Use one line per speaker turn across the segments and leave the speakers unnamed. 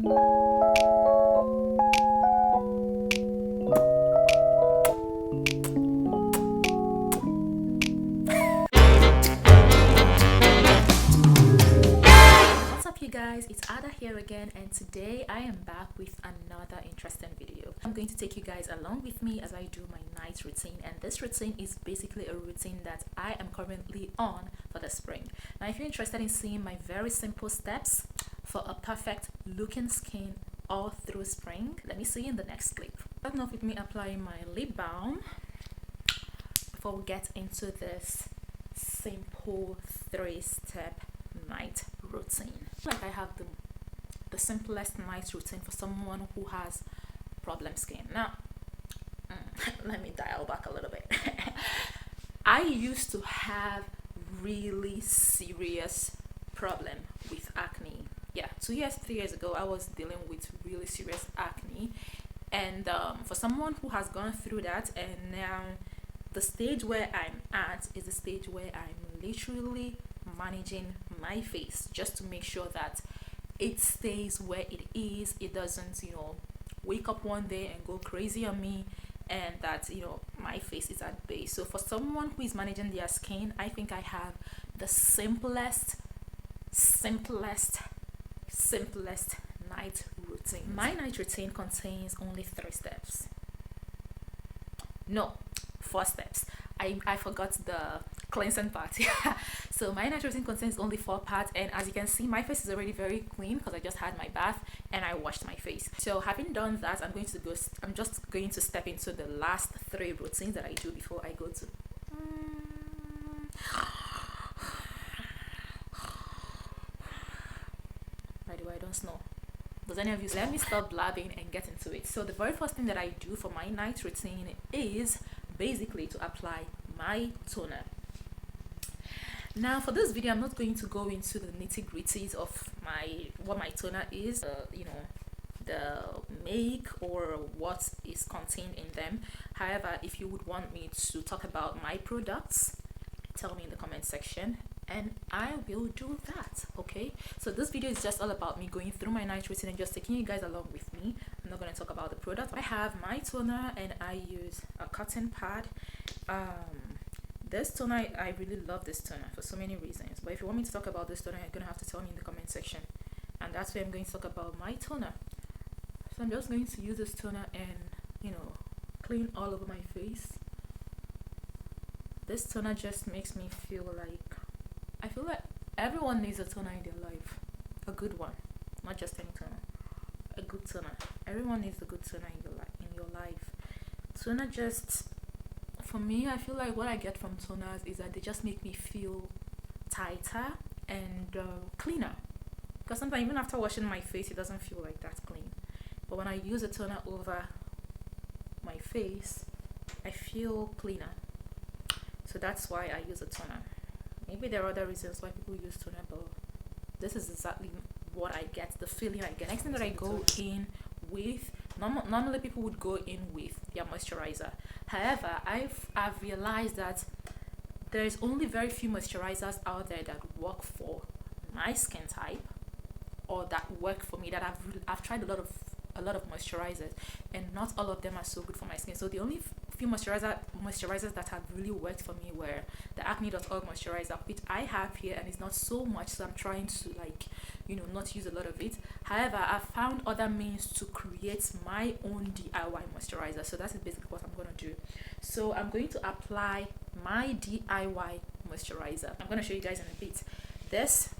What's up you guys, it's Ada here again, and today I am back with another interesting video. I'm going to take you guys along with me as I do my night routine, and this routine is basically a routine that I am currently on for the spring. Now if you're interested in seeing my very simple steps for a perfect looking skin all through spring, let me see you in the next clip. Starting off with me applying my lip balm before we get into this simple 3-step night routine. Like I have the simplest night routine for someone who has problem skin. Now let me dial back a little bit. I used to have really serious problem with acne. Yeah, 3 years ago I was dealing with really serious acne, and for someone who has gone through that, and now the stage where I'm at is the stage where I'm literally managing my face just to make sure that it stays where it is. It doesn't, wake up one day and go crazy on me, and that, my face is at bay. So for someone who is managing their skin, I think I have the simplest night routine. My night routine contains only 3 steps. No, 4 steps. I forgot the cleansing part. So my night routine contains only 4 parts, and as you can see, my face is already very clean because I just had my bath and I washed my face. So having done that, I'm just going to step into the last 3 routines that I do before I go to by the way, I don't snow. Does any of you? Let me stop blabbing and get into it. So the very first thing that I do for my night routine is basically to apply my toner. Now for this video, I'm not going to go into the nitty-gritties of what my toner is, the make or what is contained in them. However, if you would want me to talk about my products, tell me in the comment section and I will do that. Okay, so this video is just all about me going through my night routine and just taking you guys along with me. I'm not going to talk about the product. I have my toner and I use a cotton pad. This toner, I really love this toner for so many reasons, but if you want me to talk about this toner, you're gonna have to tell me in the comment section, and that's where I'm going to talk about my toner. So I'm just going to use this toner and clean all over my face. This toner just makes me feel like, I feel like everyone needs a toner in their life, a good one, not just any toner, a good toner. Everyone needs a good toner in your life. Toner just, for me, I feel like what I get from toners is that they just make me feel tighter and cleaner, because sometimes even after washing my face it doesn't feel like that clean, but when I use a toner over my face I feel cleaner. So that's why I use a toner. Maybe there are other reasons why people use toner, but this is exactly what I get, the feeling I get. Next thing that I go in with, normally people would go in with their moisturizer. However, I've realized that there's only very few moisturizers out there that work for my skin type, or that work for me. That I've tried a lot of moisturizers, and not all of them are so good for my skin. So the only few moisturizers that have really worked for me were the Acne.org moisturizer, which I have here, and it's not so much, so I'm trying to not use a lot of it. However, I've found other means to create my own DIY moisturizer, so that is basically what I'm going to do. So I'm going to apply my DIY moisturizer. I'm going to show you guys in a bit. This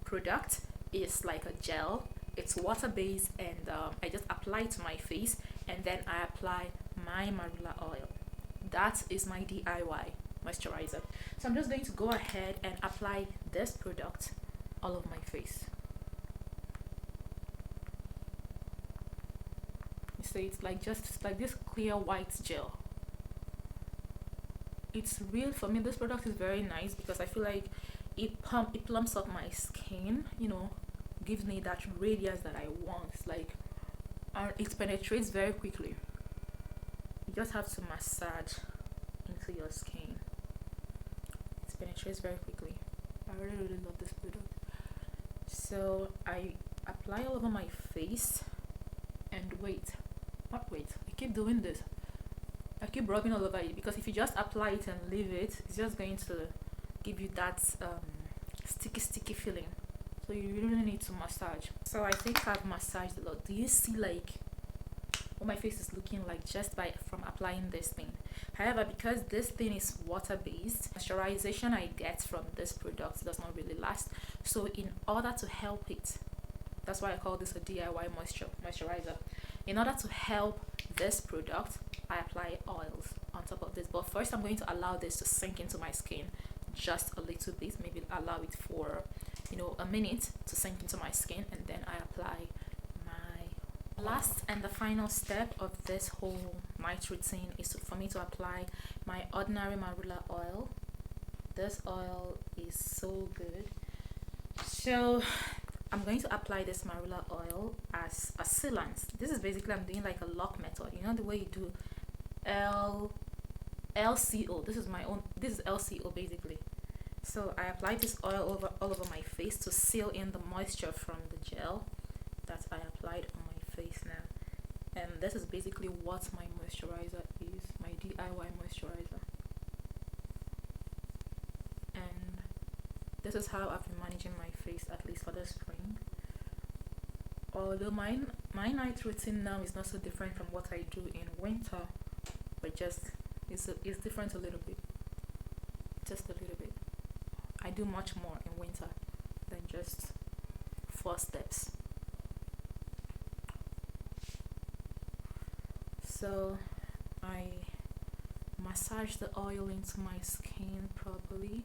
product is like a gel. It's water-based, and I just apply it to my face, and then I apply my marula oil. That is my DIY moisturizer. So I'm just going to go ahead and apply this product all over my face. You see, it's like just like this clear white gel. It's real for me. This product is very nice because I feel like it plumps up my skin, gives me that radiance that I want. Like, it penetrates very quickly. You just have to massage into your skin. It penetrates very quickly. I really love this product. So I apply all over my face and wait. Not wait, I keep doing this. I keep rubbing all over it, because if you just apply it and leave it, it's just going to give you that sticky feeling. So you really need to massage. So I think I've massaged a lot. Do you see like what my face is looking like just by from applying this thing? However, because this thing is water based, moisturization I get from this product does not really last. So in order to help it, that's why I call this a DIY moisturizer. In order to help this product, I apply oils on top of this. But first I'm going to allow this to sink into my skin just a little bit, maybe allow it for a minute to sink into my skin, and then I apply my last and the final step of this whole night routine is for me to apply my ordinary marula oil. This oil is so good. So I'm going to apply this marula oil as a sealant. This is basically, I'm doing like a lock method, the way you do LCO. This is LCO basically. So I apply this oil all over my face to seal in the moisture from the gel that I applied on my face now. And this is basically what my moisturizer is, my DIY moisturizer. And this is how I've been managing my face, at least for the spring. Although my night routine now is not so different from what I do in winter, but just it's different a little bit, just a little bit. I do much more in winter than just 4 steps. So I massage the oil into my skin properly.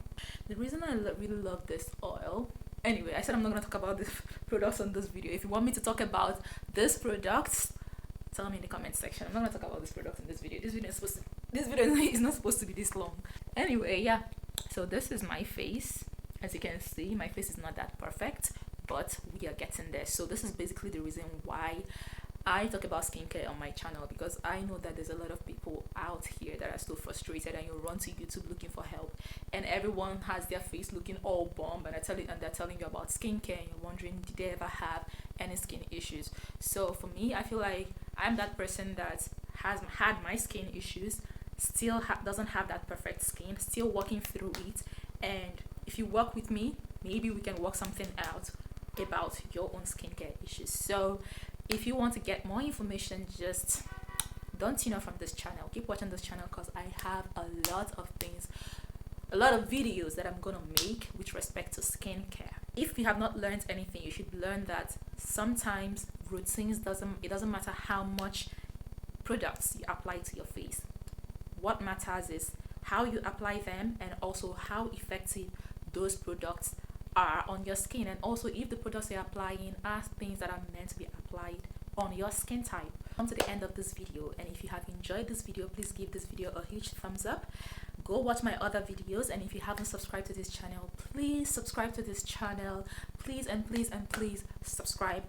The reason I really love this oil, anyway, I said I'm not going to talk about this products on this video. If you want me to talk about this products, tell me in the comment section. I'm not going to talk about this product in this video. This video is not supposed to be this long. Anyway, yeah. So this is my face. As you can see, my face is not that perfect, but we are getting there. So this is basically the reason why I talk about skincare on my channel, because I know that there's a lot of people out here that are still frustrated, and you run to YouTube looking for help, and everyone has their face looking all bomb, and they're telling you about skincare, and you're wondering, did they ever have any skin issues? So for me, I feel like I'm that person that has had my skin issues, still doesn't have that perfect skin, still working through it. And if you work with me, maybe we can work something out about your own skincare issues. So if you want to get more information, just don't tune off from this channel. Keep watching this channel, because I have a lot of things, a lot of videos that I'm gonna make with respect to skincare. If you have not learned anything, you should learn that sometimes routines it doesn't matter how much products you apply to your face. What matters is how you apply them, and also how effective those products are on your skin, and also if the products you're applying are things that are meant to be applied on your skin type. Come to the end of this video, and if you have enjoyed this video, please give this video a huge thumbs up. Go watch my other videos, and if you haven't subscribed to this channel, please subscribe to this channel. Please and please and please subscribe.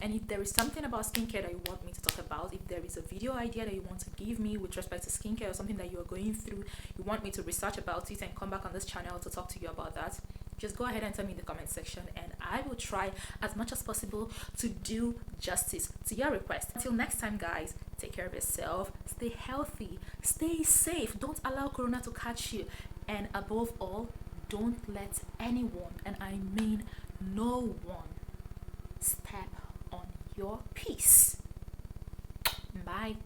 And if there is something about skincare that you want me to talk about, if there is a video idea that you want to give me with respect to skincare, or something that you are going through, you want me to research about it and come back on this channel to talk to you about that, just go ahead and tell me in the comment section, and I will try as much as possible to do justice to your request. Until next time, guys, take care of yourself, stay healthy, stay safe, don't allow corona to catch you, and above all, don't let anyone, and I mean no one, step on your peace. Bye.